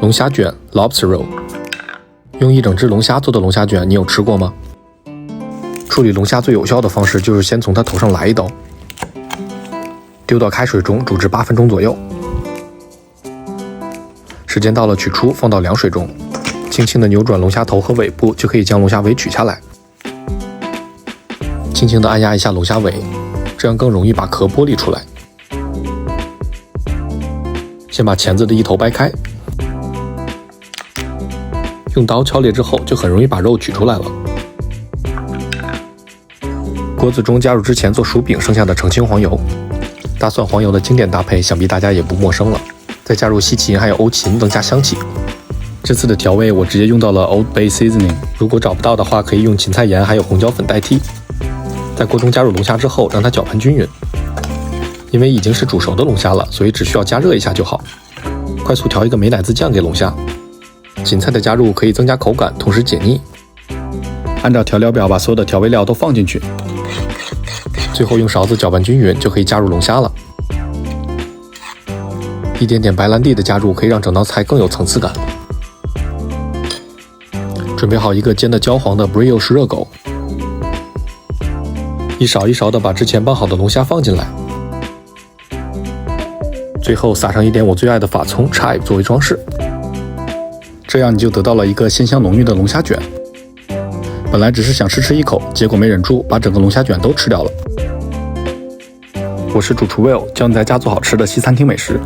龙虾卷 Lobster Roll。用一整只龙虾做的龙虾卷，你有吃过吗？处理龙虾最有效的方式就是先从它头上来一刀，丢到开水中煮至8分钟左右。时间到了，取出放到凉水中，轻轻地扭转龙虾头和尾部，就可以将龙虾尾取下来。轻轻地按压一下龙虾尾，这样更容易把壳剥离出来。先把钳子的一头掰开，用刀敲裂之后，就很容易把肉取出来了。锅子中加入之前做薯饼剩下的澄清黄油，大蒜黄油的经典搭配，想必大家也不陌生了。再加入西芹还有欧芹，增加香气。这次的调味我直接用到了 Old Bay Seasoning， 如果找不到的话，可以用芹菜盐还有红椒粉代替。在锅中加入龙虾之后，让它搅拌均匀。因为已经是煮熟的龙虾了，所以只需要加热一下就好。快速调一个美乃滋酱给龙虾。芹菜的加入可以增加口感，同时解腻。按照调料表把所有的调味料都放进去，最后用勺子搅拌均匀，就可以加入龙虾了。一点点白兰地的加入可以让整道菜更有层次感。准备好一个煎得焦黄的 brioche 热狗，一勺一勺的把之前拌好的龙虾放进来，最后撒上一点我最爱的法葱 chive 作为装饰，这样你就得到了一个鲜香浓郁的龙虾卷。本来只是想吃一口，结果没忍住，把整个龙虾卷都吃掉了。我是主厨 Will， 教你在家做好吃的西餐厅美食。